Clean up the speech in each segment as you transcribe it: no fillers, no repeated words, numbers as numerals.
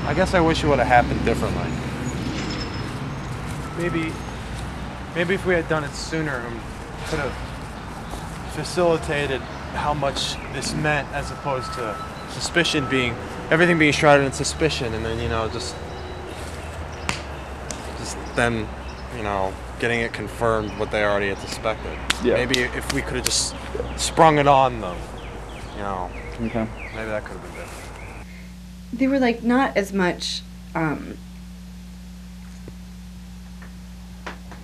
I guess I wish it would have happened differently. Maybe if we had done it sooner, we could have facilitated how much this meant, as opposed to everything being shrouded in suspicion, and then just them, getting it confirmed what they already had suspected. Yeah. Maybe if we could have just sprung it on them, Okay. maybe that could have been different. They were like not as much.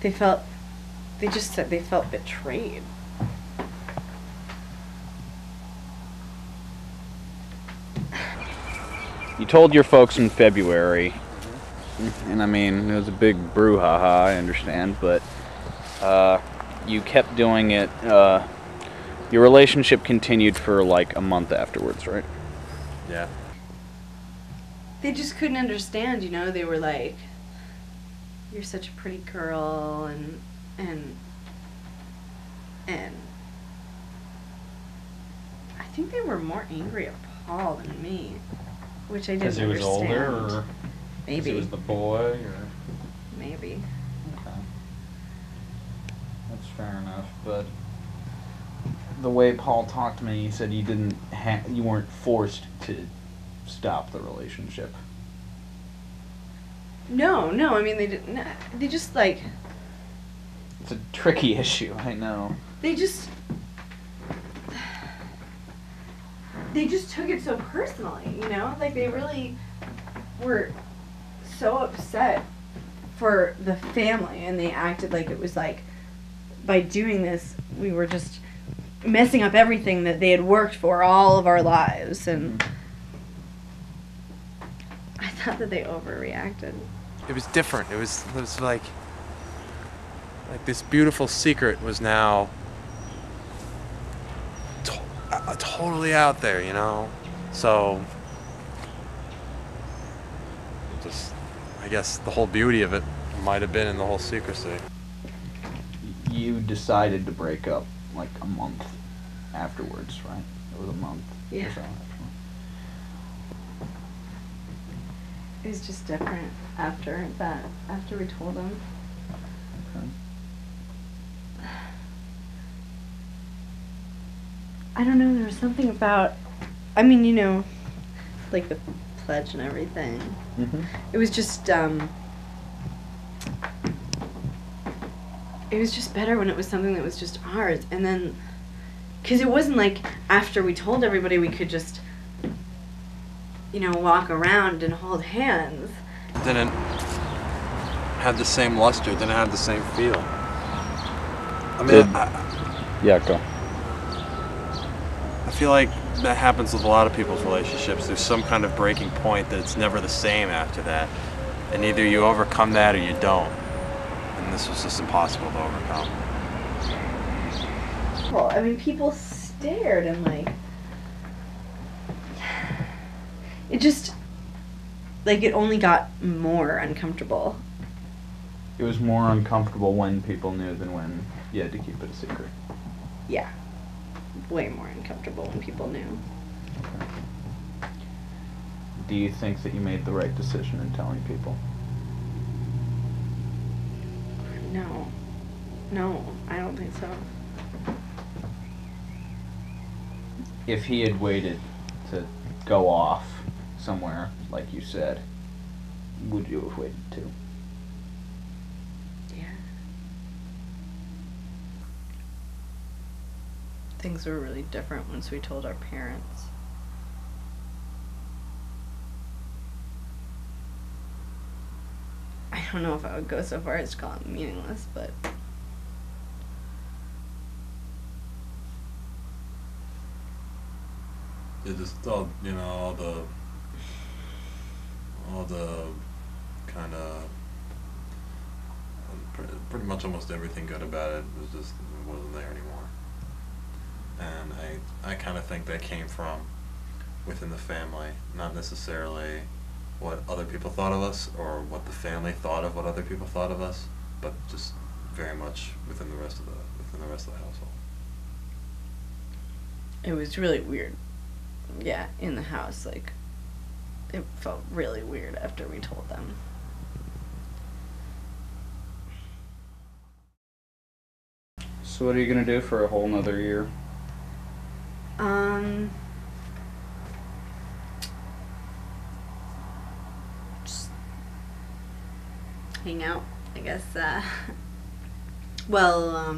They just said they felt betrayed. You told your folks in February, and I mean, it was a big brouhaha, I understand, but you kept doing it. Your relationship continued for like a month afterwards, right? Yeah. They just couldn't understand, They were like, "You're such a pretty girl," and I think they were more angry at Paul than me, which I didn't Because he was understand. older, or Maybe. he was the boy, or Maybe. okay, that's fair enough. But the way Paul talked to me, he said you weren't forced to stop the relationship. No. I mean, they didn't. They just like. It's a tricky issue, I know. They just took it so personally, Like they really were so upset for the family, and they acted like it was like, by doing this, we were just messing up everything that they had worked for all of our lives, and I thought that they overreacted. It was different. It was like this beautiful secret was now totally out there, So, I guess the whole beauty of it might have been in the whole secrecy. You decided to break up like a month afterwards, right? It was a month Yeah. or so after. It was just different after that, after we told them. Okay. I don't know, there was something about, I mean, like the pledge and everything. Mm-hmm. It was just better when it was something that was just ours. And then, because it wasn't like after we told everybody we could just, walk around and hold hands. Didn't have the same luster, didn't have the same feel. I mean, Yeah, go. I feel like that happens with a lot of people's relationships. There's some kind of breaking point that it's never the same after that. And either you overcome that or you don't. And this was just impossible to overcome. Well, I mean, people stared and it just, it only got more uncomfortable. It was more uncomfortable when people knew than when you had to keep it a secret. Yeah. Way more uncomfortable when people knew. Do you think that you made the right decision in telling people? No, I don't think so. If he had waited to go off somewhere, like you said, would you have waited too? Yeah. Things were really different once we told our parents. I don't know if I would go so far as to call it meaningless, but It just all the kind of pretty much almost everything good about it wasn't there anymore. And I kind of think that came from within the family, not necessarily what other people thought of us or what the family thought of what other people thought of us, but just very much within the rest of the household. it was really weird. Yeah, in the house, it felt really weird after we told them. So what are you gonna do for a whole nother year? Just hang out, I guess. Well,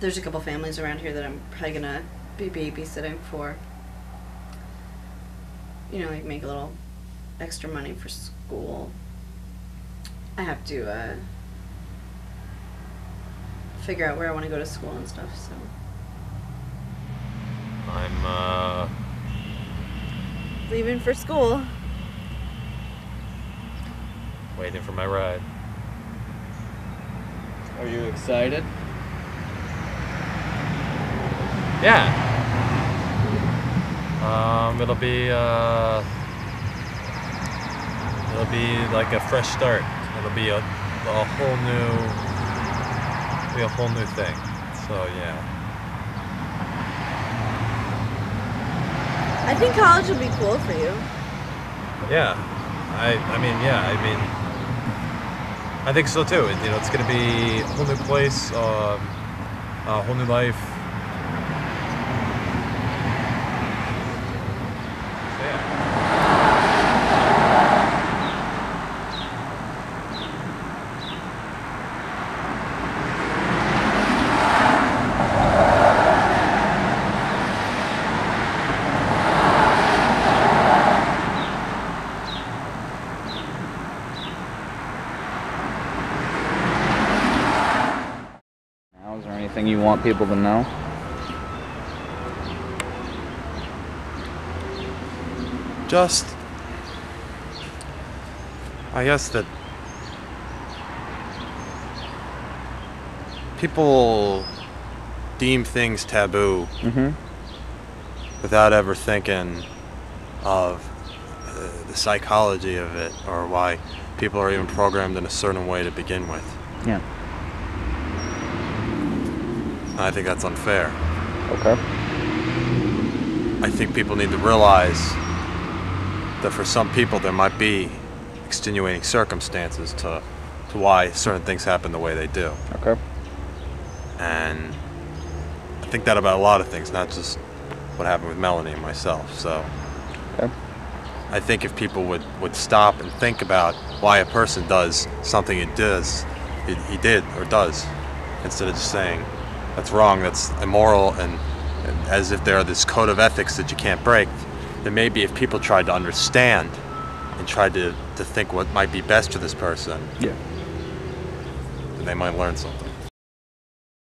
there's a couple families around here that I'm probably gonna be babysitting for. You know, like make a little extra money for school. I have to figure out where I want to go to school and stuff, so. I'm Leaving for school. waiting for my ride. Are you excited? Yeah. It'll be like a fresh start. It'll be a whole new thing. So yeah. I think college will be cool for you. Yeah. I think so too. It's gonna be a whole new place, a whole new life. Now, is there anything you want people to know? Just, I guess that people deem things taboo Mm-hmm. without ever thinking of the psychology of it or why people are even programmed in a certain way to begin with. Yeah. I think that's unfair. Okay. I think people need to realize that for some people there might be extenuating circumstances to why certain things happen the way they do. Okay. And I think that about a lot of things, not just what happened with Melanie and myself. So Okay. I think if people would stop and think about why a person does something he did or does, instead of just saying that's wrong, that's immoral, and as if there are this code of ethics that you can't break, then maybe if people tried to understand and tried to think what might be best for this person, Yeah. then they might learn something.